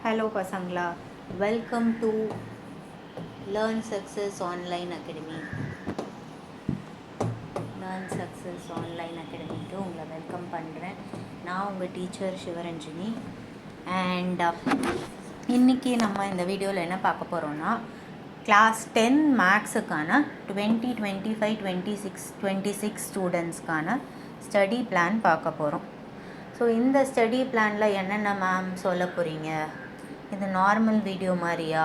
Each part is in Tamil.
Hello பசங்களா, welcome to Learn Success Online Academy. Learn Success Online அகாடமிக்கு உங்களை வெல்கம் பண்ணுறேன். நான் உங்கள் டீச்சர் சிவரஞ்சினி. அண்ட் இன்றைக்கி நம்ம இந்த வீடியோவில் என்ன பார்க்க போகிறோன்னா, கிளாஸ் 10 மேக்ஸுக்கான 2025-26 ஸ்டூடெண்ட்ஸ்க்கான ஸ்டடி பிளான் பார்க்க போகிறோம். ஸோ இந்த ஸ்டடி பிளானில் என்னென்ன மேம் சொல்ல போகிறீங்க, இது நார்மல் வீடியோ மாதிரியா,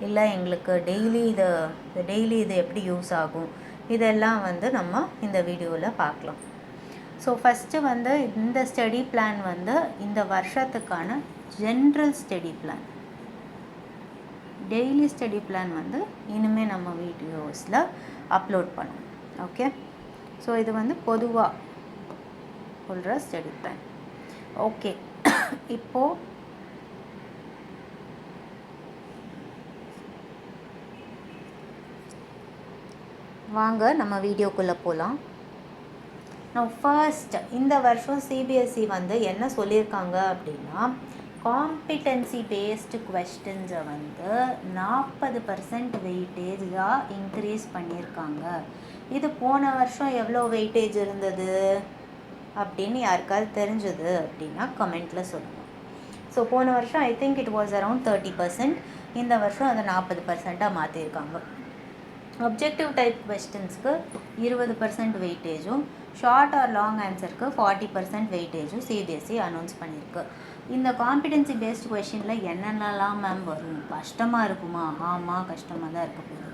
இல்லை எங்களுக்கு டெய்லி இது எப்படி யூஸ் ஆகும், இதெல்லாம் நம்ம இந்த வீடியோவில் பார்க்கலாம். ஸோ ஃபஸ்ட்டு இந்த ஸ்டடி பிளான் இந்த வருஷத்துக்கான general study plan. Daily study plan இனிமேல் நம்ம வீடியோஸில் அப்லோட் பண்ணுவோம். ஓகே, ஸோ இது பொதுவாக சொல்கிற ஸ்டடி பிளான். ஓகே, இப்போது வாங்க நம்ம வீடியோக்குள்ளே போகலாம். நான் ஃபர்ஸ்ட் இந்த வருஷம் சிபிஎஸ்சி என்ன சொல்லியிருக்காங்க அப்படின்னா, காம்பிட்டன்சி பேஸ்டு கொஸ்டின்ஸை 40% வெயிட்டேஜாக இன்க்ரீஸ் பண்ணியிருக்காங்க. இது போன வருஷம் எவ்வளோ வெயிட்டேஜ் இருந்தது அப்படின்னு யாருக்காவது தெரிஞ்சது அப்படின்னா கமெண்ட்டில் சொல்லுங்கள். ஸோ போன வருஷம் I think it was around 30%. இந்த வருஷம் அதை 40% மாற்றிருக்காங்க. அப்ஜெக்டிவ் டைப் கொஸ்டின்ஸ்க்கு 20% வெயிட்டேஜும், ஷார்ட் ஆர் லாங் ஆன்சருக்கு 40% வெயிட்டேஜும் சிபிஎஸ்சி அனௌன்ஸ் பண்ணியிருக்கு. இந்த காம்பிடென்சி பேஸ்டு கொஸ்டினில் என்னென்னலாம் மேம் வரும், கஷ்டமாக இருக்குமா? ஆமாம், கஷ்டமாக தான் இருக்க போகுது.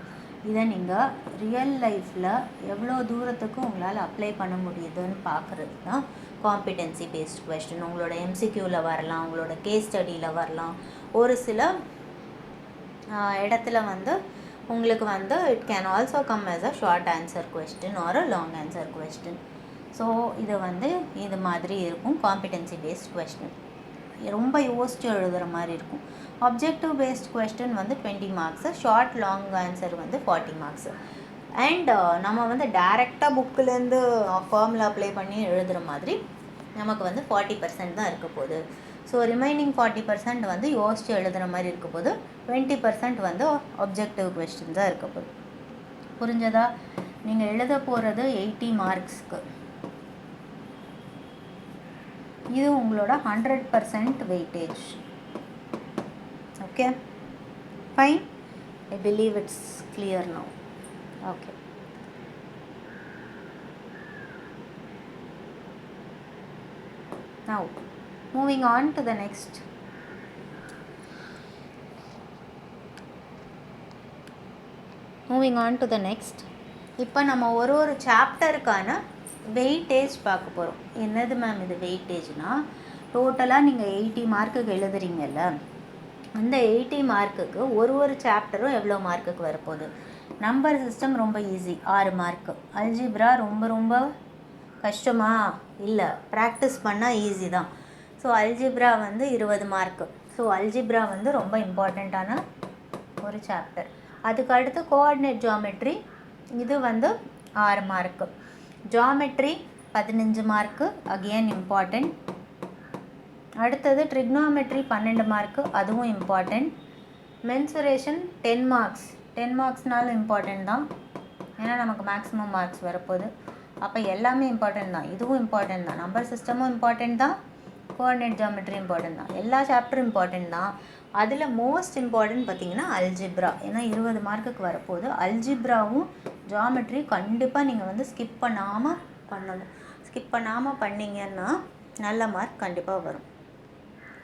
இதை நீங்கள் ரியல் லைஃப்பில் எவ்வளோ தூரத்துக்கு உங்களால் அப்ளை பண்ண முடியுதுன்னு பார்க்குறது தான் காம்பிடென்சி பேஸ்டு கொஸ்டின். உங்களோட எம்சிக்யூவில் வரலாம், உங்களோட கேஸ் ஸ்டடியில் வரலாம். ஒரு சில இடத்துல உங்களுக்கு it can also come as a short answer question or a long answer question. So இது இது மாதிரி இருக்கும். காம்பிடென்சி பேஸ்ட் கொஸ்டின் ரொம்ப யோசிச்சு எழுதுகிற மாதிரி இருக்கும். Objective based question 20 marks, short long answer 40 marks. And நம்ம டைரெக்டாக புக்கிலேருந்து ஃபார்மில் அப்ளை பண்ணி எழுதுகிற மாதிரி நமக்கு 40% தான் இருக்க போகுது. ஸோ ரிமைனிங் 40% யோசித்து எழுதுகிற மாதிரி இருக்க போது. 20% அப்ஜெக்டிவ் கொஸ்டின்ஸாக இருக்க போகுது. புரிஞ்சதா? நீங்கள் எழுத போகிறது 80 மார்க்ஸ்க்கு. இது உங்களோட 100% weightage. Okay, fine. I believe it's clear now. Okay, now moving on to the next. இப்போ நம்ம ஒரு சாப்டருக்கான வெயிட்டேஜ் பார்க்க போகிறோம். என்னது மேம் இது வெயிட்டேஜ்னால், டோட்டலாக நீங்கள் 80 மார்க்குக்கு எழுதுறீங்கல்ல, அந்த 80 மார்க்குக்கு ஒரு சாப்டரும் எவ்வளோ மார்க்குக்கு வரப்போகுது? நம்பர் சிஸ்டம் ரொம்ப ஈஸி, 6 மார்க்கு. அல்ஜிப்ரா ரொம்ப கஷ்டமா? இல்லை, ப்ராக்டிஸ் பண்ணால் ஈஸி தான். So algebra 20 mark. So algebra ரொம்ப இம்பார்ட்டண்ட்டான ஒரு சாப்டர். அதுக்கு அடுத்து கோஆர்டினேட் ஜாமெட்ரி, இது 6 mark. Geometry 15 mark, again important. அடுத்தது ட்ரிக்னாமெட்ரி 12 மார்க்கு, அதுவும் இம்பார்ட்டண்ட். Mensuration 10 marks. 10 மார்க்ஸ்னாலும் இம்பார்ட்டண்ட் தான், ஏன்னா நமக்கு மேக்ஸிமம் மார்க்ஸ் வரப்போகுது. அப்போ எல்லாமே இம்பார்ட்டண்ட் தான். இதுவும் இம்பார்ட்டண்ட் தான். நம்பர் சிஸ்டமும் இம்பார்ட்டண்ட் தான், கோஆர்டினேட் ஜாமெட்ரி இம்பார்ட்டண்ட் தான், எல்லா சாப்டரும் இம்பார்ட்டண்ட் தான். அதில் மோஸ்ட் இம்பார்ட்டன்ட் பார்த்திங்கன்னா அல்ஜிப்ரா, ஏன்னா 20 மார்க்குக்கு வரப்போகுது. அல்ஜிப்ராவும் ஜாமெட்ரி கண்டிப்பாக நீங்கள் ஸ்கிப் பண்ணாமல் பண்ணணும். ஸ்கிப் பண்ணாமல் பண்ணிங்கன்னா நல்ல மார்க் கண்டிப்பாக வரும்.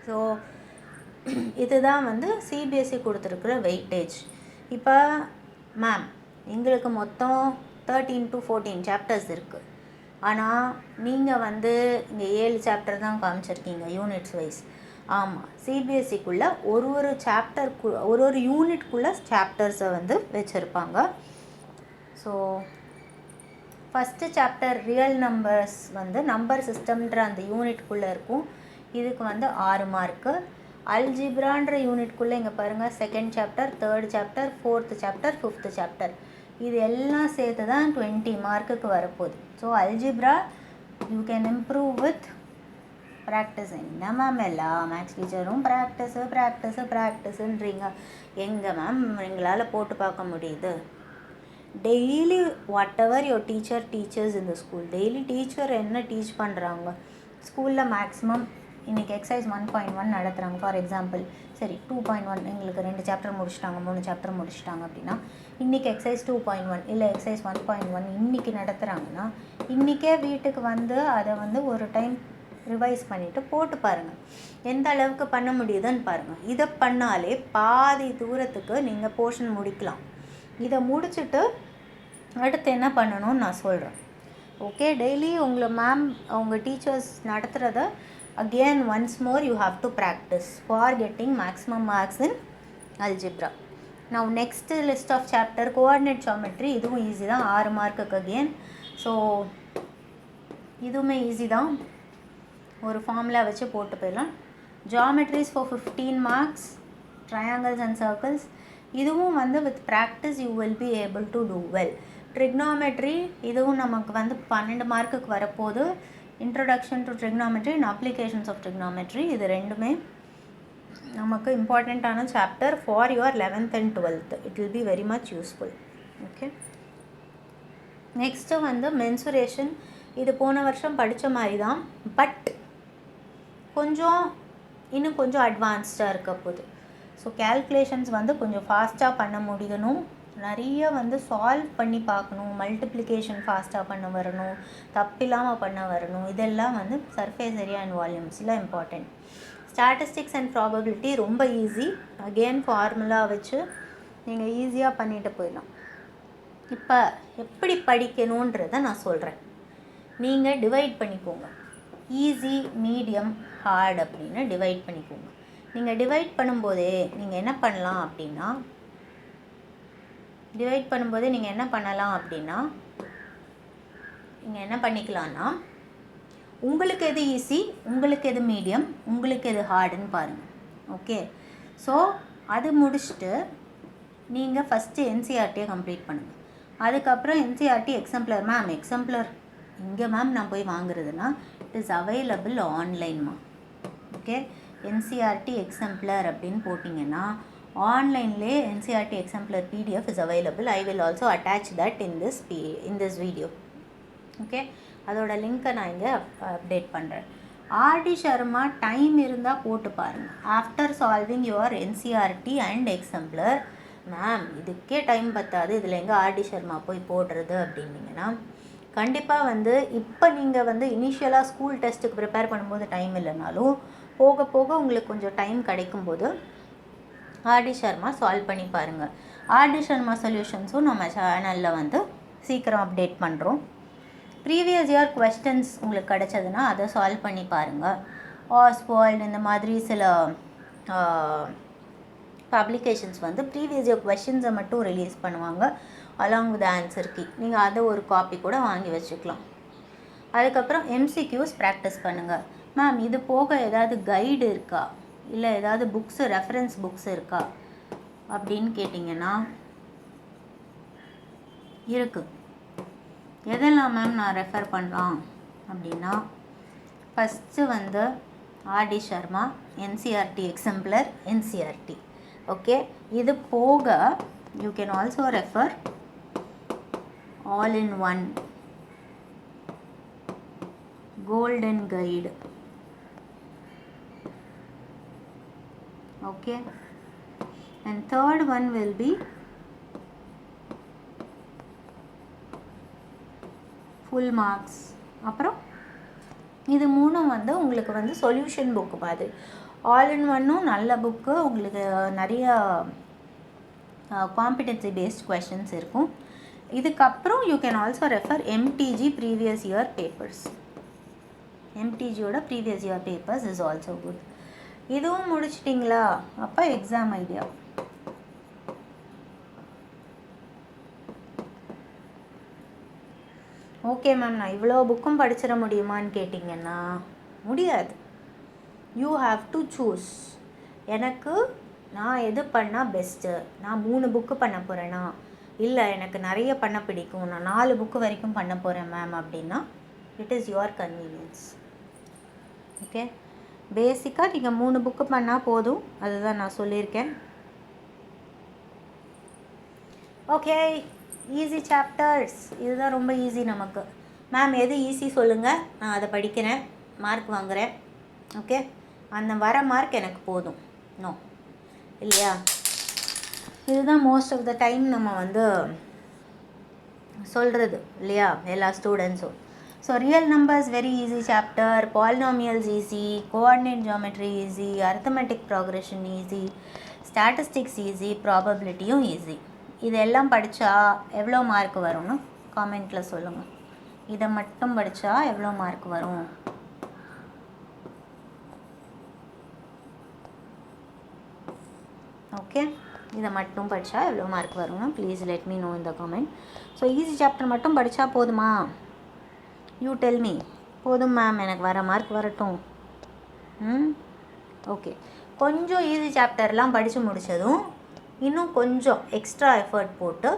ஸோ இதுதான் சிபிஎஸ்சி கொடுத்துருக்குற வெயிட்டேஜ். இப்போ மேம் எங்களுக்கு மொத்தம் 13 to 14 சாப்டர்ஸ் இருக்குது. ஆனால் நீங்கள் இங்கே 7 சாப்டர் தான் காமிச்சிருக்கீங்க யூனிட்ஸ் வைஸ். ஆமாம், சிபிஎஸ்சிக்குள்ளே ஒரு சாப்டருக்கு ஒரு யூனிட்குள்ளே சாப்டர்ஸை வச்சுருப்பாங்க. So first chapter real numbers number சிஸ்டம்ன்ற அந்த யூனிட்குள்ளே இருக்கும். இதுக்கு 6 மார்க்கு. அல்ஜிப்ரான்ற யூனிட்குள்ளே இங்கே பாருங்கள், second chapter, third chapter, fourth chapter, fifth chapter, இது எல்லாம் சேர்த்து தான் 20 மார்க்குக்கு வரப்போகுது. So algebra you can improve with practice என்ன மேம் எல்லா மேக்ஸ் டீச்சரும் ப்ராக்டிஸுன்றீங்க. எங்கே மேம் எங்களால் போட்டு பார்க்க முடியுது? Daily what ever your teacher teachers இந்த ஸ்கூல், டெய்லி டீச்சர் என்ன டீச் பண்ணுறாங்க ஸ்கூலில் மேக்ஸிமம் இன்றைக்கி எக்ஸசைஸ் 1.1 நடத்துகிறாங்க ஃபார் எக்ஸாம்பிள். சரி 2.1 எங்களுக்கு 2 சாப்டர் முடிச்சிட்டாங்க 3 சாப்டர் முடிச்சிட்டாங்க அப்படின்னா இன்றைக்கி எக்ஸசைஸ் 2.1 இல்லை எக்ஸசைஸ் 1.1 இன்றைக்கி நடத்துகிறாங்கன்னா இன்றைக்கே வீட்டுக்கு வந்து அதை வந்து ஒரு டைம் ரிவைஸ் பண்ணிவிட்டு போட்டு பாருங்கள், எந்த அளவுக்கு பண்ண முடியுதுன்னு பாருங்கள். இதை பண்ணாலே பாதி தூரத்துக்கு நீங்கள் போர்ஷன் முடிக்கலாம். இதை முடிச்சுட்டு அடுத்து என்ன பண்ணணும்னு நான் சொல்கிறேன். ஓகே, டெய்லி உங்களை மேம் உங்கள் teachers நடத்துகிறத again once more you have to practice for getting maximum marks in algebra. Now next list of chapter coordinate geometry, இதுவும் ஈஸி தான், 6 மார்க்குக்கு again. ஸோ இதுவுமே ஈஸி தான், ஒரு ஃபார்முலா வச்சு போட்டு போயிடலாம். geometries for 15 marks, triangles and circles, இதுவும் வந்து with practice you will be able to do well. trigonometry இதுவும் நமக்கு வந்து 12 மார்க்குக்கு வரப்போகுது. introduction to trigonometry and applications of trigonometry, இது ரெண்டுமே நமக்கு இம்பார்ட்டண்ட்டான chapter for your 11th and 12th. It will be very much useful. Okay, next வந்து மென்சுரேஷன். இது போன வருஷம் படித்த மாதிரி தான், பட் இன்னும் கொஞ்சம் அட்வான்ஸ்டாக இருக்க போகுது. ஸோ கேல்குலேஷன்ஸ் வந்து கொஞ்சம் ஃபாஸ்ட்டாக பண்ண முடியணும், நிறைய வந்து சால்வ் பண்ணி பார்க்கணும், மல்டிப்ளிகேஷன் ஃபாஸ்ட்டாக பண்ண வரணும், தப்பில்லாமல் பண்ண வரணும். இதெல்லாம் வந்து சர்ஃபேஸ் ஏரியா அண்ட் வால்யூம்ஸில் இம்பார்ட்டண்ட். ஸ்டாட்டிஸ்டிக்ஸ் அண்ட் ப்ராபபிலிட்டி ரொம்ப ஈஸி, அகெயின் ஃபார்முலா வச்சு நீங்கள் ஈஸியாக பண்ணிட்டு போயிடலாம். இப்போ எப்படி படிக்கணுன்றதை நான் சொல்கிறேன். நீங்கள் டிவைட் பண்ணிக்கோங்க, ஈஸி மீடியம் ஹார்ட் அப்படின்னு டிவைட் பண்ணிக்கோங்க. நீங்கள் டிவைட் பண்ணும்போதே நீங்கள் என்ன பண்ணலாம் அப்படின்னா நீங்கள் என்ன பண்ணிக்கலான்னா உங்களுக்கு எது ஈஸி, உங்களுக்கு எது மீடியம், உங்களுக்கு எது ஹார்டுன்னு பாருங்கள். ஓகே, ஸோ அது முடிச்சுட்டு நீங்கள் ஃபஸ்ட்டு என்சிஆர்டியை கம்ப்ளீட் பண்ணுங்கள். அதுக்கப்புறம் என்சிஆர்டி எக்ஸாம்பிளர் மேம், எக்ஸாம்பிளர் இங்கே மேம் நான் போய் வாங்குறதுன்னா இட் இஸ் அவைலபிள் ஆன்லைன்மா. ஓகே, என்சிஆர்டி எக்ஸாம்பிளர் அப்படின்னு போட்டிங்கன்னா ஆன்லைன்லே NCERT exemplar PDF is available. I will also attach that in this video. Okay, அதோட லிங்க்கை நான் இங்கே அப்டேட் பண்ணுறேன். ஆர்டி சர்மா டைம் இருந்தால் போட்டு பாருங்கள். After solving your NCERT and எக்ஸாம்பிளர், ma'am இதுக்கே டைம் பத்தாது, இதில் எங்கே ஆர்டி சர்மா போய் போடுறது அப்படின்னீங்கன்னா கண்டிப்பாக வந்து இப்போ நீங்கள் வந்து இனிஷியலாக ஸ்கூல் டெஸ்ட்டுக்கு ப்ரிப்பேர் பண்ணும்போது டைம் இல்லைனாலும் போக போக உங்களுக்கு கொஞ்சம் டைம் கிடைக்கும்போது ஆர்டி சர்மா சால்வ் பண்ணி பாருங்கள். ஆர்டி சர்மா சொல்யூஷன்ஸும் நம்ம சேனலில் வந்து சீக்கிரம் அப்டேட் பண்ணுறோம். ப்ரீவியஸ் இயர் கொஸ்டின்ஸ் உங்களுக்கு கிடச்சதுன்னா அதை சால்வ் பண்ணி பாருங்கள். ஆஸ்வால்ட் இந்த மாதிரி சில பப்ளிகேஷன்ஸ் வந்து ப்ரீவியஸ் இயர் கொஸ்டின்ஸை மட்டும் ரிலீஸ் பண்ணுவாங்க அலாங் வித் ஆன்சர் கீ. நீங்கள் அதை ஒரு காப்பி கூட வாங்கி வச்சுக்கலாம். அதுக்கப்புறம் எம்சிக்யூஸ் ப்ராக்டிஸ் பண்ணுங்கள். மேம் இது போக ஏதாவது கைடு இருக்கா, இல்லை ஏதாவது புக்ஸு ரெஃபரன்ஸ் புக்ஸ் இருக்கா அப்படின்னு கேட்டிங்கன்னா இருக்குது. எதெல்லாம் மேம் நான் ரெஃபர் பண்ணலாம் அப்படின்னா ஃபஸ்ட்டு வந்து RD Sharma, NCERT exemplar, NCERT. Okay, இது போக you can also refer all in one golden guide. Okay, and third one will be full marks. அப்புறம் இது மூணும் வந்து உங்களுக்கு வந்து சொல்யூஷன் புக்கு மாதிரி. ஆல் இன் ஒன்னும் நல்ல புக்கு, உங்களுக்கு நிறைய காம்பிடன்சி பேஸ்ட் கொஷின்ஸ் இருக்கும். இதுக்கப்புறம் you can also refer MTG previous year papers. எம்டிஜியோட previous year papers is also good. இதுவும் முடிச்சிட்டிங்களா? அப்போ எக்ஸாம் ஐடியா. ஓகே மேம், நான் இவ்வளோ புக்கும் படிச்சிட முடியுமான்னு கேட்டிங்கன்னா முடியாது. You have to choose. நான் எது பண்ணால் பெஸ்ட்டு, நான் 3 புக்கு பண்ண போகிறேன்னா, இல்லை எனக்கு நிறைய பண்ண பிடிக்கும், நான் 4 புக்கு வரைக்கும் பண்ண போகிறேன் மேம் அப்படின்னா it is your convenience. Okay, பேசிக்காக நீங்கள் 3 புக்கு பண்ணால் போதும், அதுதான் நான் சொல்லியிருக்கேன். ஓகே, ஈஸி சாப்டர்ஸ் இதுதான் ரொம்ப ஈஸி நமக்கு. மேம் எது ஈஸி சொல்லுங்கள், நான் அதை படிக்கிறேன், மார்க் வாங்குகிறேன். ஓகே, அந்த வர மார்க் எனக்கு போதும். நோ இல்லையா? இதுதான் மோஸ்ட் ஆஃப் த டைம் நம்ம வந்து சொல்கிறது இல்லையா எல்லா ஸ்டூடெண்ட்ஸும். So real numbers very easy chapter, polynomials easy, coordinate geometry easy, arithmetic progression easy, statistics easy, ப்ராபபிலிட்டியும் ஈஸி. இதெல்லாம் படித்தா எவ்வளோ மார்க் வரும்னு காமெண்ட்டில் சொல்லுங்கள். இதை மட்டும் படித்தா எவ்வளோ மார்க் வரும்? ஓகே, இதை மட்டும் படித்தா எவ்வளோ மார்க் வரும்னு ப்ளீஸ் லெட் மீ நோ இந்த காமெண்ட். ஸோ ஈஸி சாப்டர் மட்டும் படித்தா போதுமா? You tell me. போதும் மேம், எனக்கு வர மார்க் வரட்டும். ஓகே, கொஞ்சம் ஈஸி சாப்டர்லாம் படித்து முடித்ததும் இன்னும் கொஞ்சம் எக்ஸ்ட்ரா எஃபர்ட் போட்டு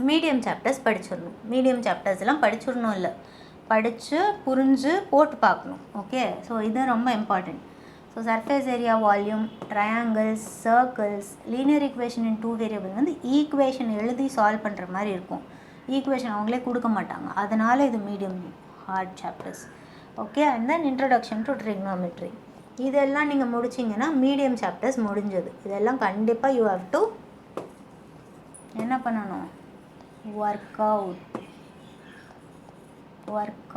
மீடியம் சாப்டர்ஸ் படிச்சிடணும். மீடியம் சாப்டர்ஸ்லாம் படிச்சிடணும் இல்லை, படித்து புரிஞ்சு போட்டு பார்க்கணும். ஓகே, ஸோ இது ரொம்ப important. So surface area, volume, triangles, circles, linear equation in 2 variable வந்து ஈக்குவேஷன் எழுதி சால்வ் பண்ணுற மாதிரி இருக்கும். ஈக்குவேஷன் அவங்களே கொடுக்க மாட்டாங்க, அதனால் இது medium hard chapters. Okay, and then introduction to trigonometry. இதெல்லாம் நீங்கள் முடிச்சிங்கன்னா மீடியம் சாப்டர்ஸ் முடிஞ்சது. இதெல்லாம் கண்டிப்பாக யூ ஹேவ் டு என்ன பண்ணணும்? Work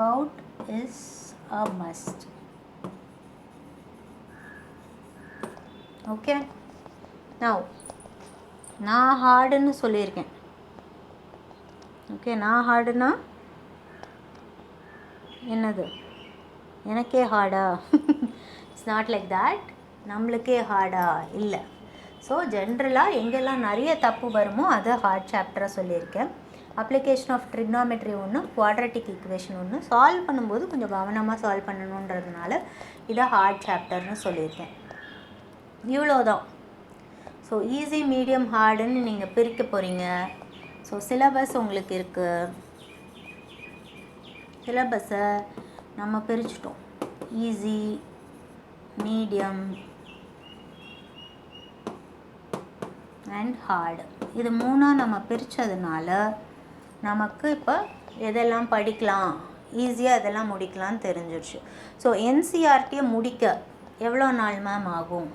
out is a must. Okay, நான் ஹார்டுன்னு சொல்லியிருக்கேன். ஓகே, நான் ஹார்டுனா என்னது? எனக்கே ஹார்டா? It's not like that. நம்மளுக்கே ஹார்டா இல்லை. ஸோ ஜென்ரலாக எங்கெல்லாம் நிறைய தப்பு வருமோ அதை ஹார்ட் சாப்டராக சொல்லியிருக்கேன். அப்ளிகேஷன் ஆஃப் ட்ரிக்னாமெட்ரி ஒன்று, குவாட்ரட்டிக் ஈக்குவேஷன் ஒன்று, சால்வ் பண்ணும்போது கொஞ்சம் கவனமாக சால்வ் பண்ணணுன்றதுனால இதை ஹார்ட் சாப்டர்னு சொல்லியிருக்கேன். இவ்வளோதான். ஸோ ஈஸி, மீடியம், ஹார்டுன்னு நீங்கள் பிரிக்க போகிறீங்க. ஸோ சிலபஸ் உங்களுக்கு இருக்குது. சிலபஸை நம்ம பிரிச்சுட்டோம். Easy, medium and hard. இது 3ஆக நம்ம பிரித்ததுனால நமக்கு இப்போ எதெல்லாம் படிக்கலாம், ஈஸியாக எதெல்லாம் முடிக்கலான்னு தெரிஞ்சிடுச்சு. ஸோ என்சிஆர்டியை முடிக்க எவ்வளோ நாள் மேம் ஆகும்?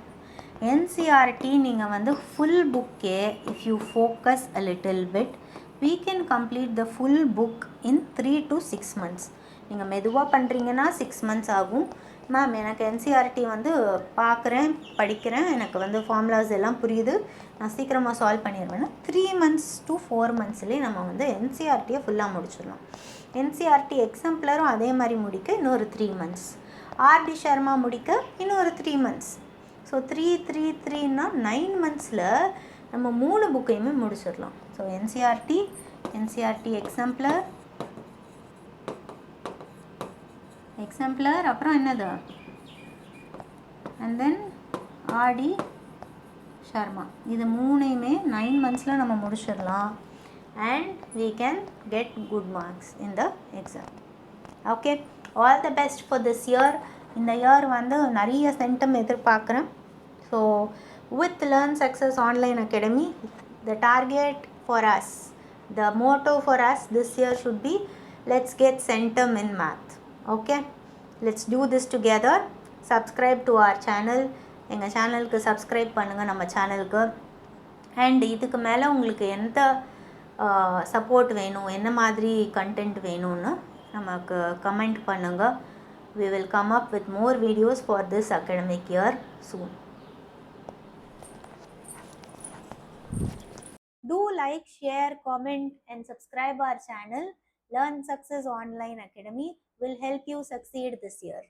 என்சிஆர்டி நீங்கள் வந்து ஃபுல் புக்கே if you focus a little bit we can complete the full book in 3 to 6 months. நீங்கள் மெதுவாக பண்ணுறீங்கன்னா 6 months ஆகும். மேம் எனக்கு என்சிஆர்டி வந்து பார்க்குறேன், படிக்கிறேன், எனக்கு வந்து ஃபார்முலாஸ் எல்லாம் புரியுது, நான் சீக்கிரமாக சால்வ் பண்ணிடுவேன்னா 3 months to 4 monthsலேயே நம்ம வந்து என்சிஆர்டியை ஃபுல்லாக முடிச்சிடலாம். என்சிஆர்டி எக்ஸாம்பிளரும் அதே மாதிரி முடிக்க இன்னொரு 3 months, ஆர்டி ஷர்மா முடிக்க இன்னொரு 3 months. ஸோ 3 9 monthsல நம்ம 3 புக்கையுமே முடிச்சிடலாம். ஸோ என்சிஆர்டி எக்ஸாம்பிளர் அப்புறம் என்னது, அண்ட் தென் ஆர்டி ஷர்மா. இது 3யுமே 9 monthsல நம்ம முடிச்சிடலாம். And we can get good marks in the exam. Okay, all the best for this year. இந்த இயர் வந்து நிறைய சென்டம் எதிர்பார்க்குறேன். So with Learn Success Online Academy, the target for us, the motto for us this year should be let's get centum in math. Okay, let's do this together. Subscribe to our channel. எங்கள் சேனலுக்கு சப்ஸ்கிரைப் பண்ணுங்கள் நம்ம சேனலுக்கு. அண்ட் இதுக்கு மேலே உங்களுக்கு எந்த சப்போர்ட் வேணும், என்ன மாதிரி கண்டென்ட் வேணும்னு நமக்கு கமெண்ட் பண்ணுங்கள். we will come up with more videos for this academic year soon. Do like, share, comment and subscribe our channel. Learn Success Online Academy will help you succeed this year.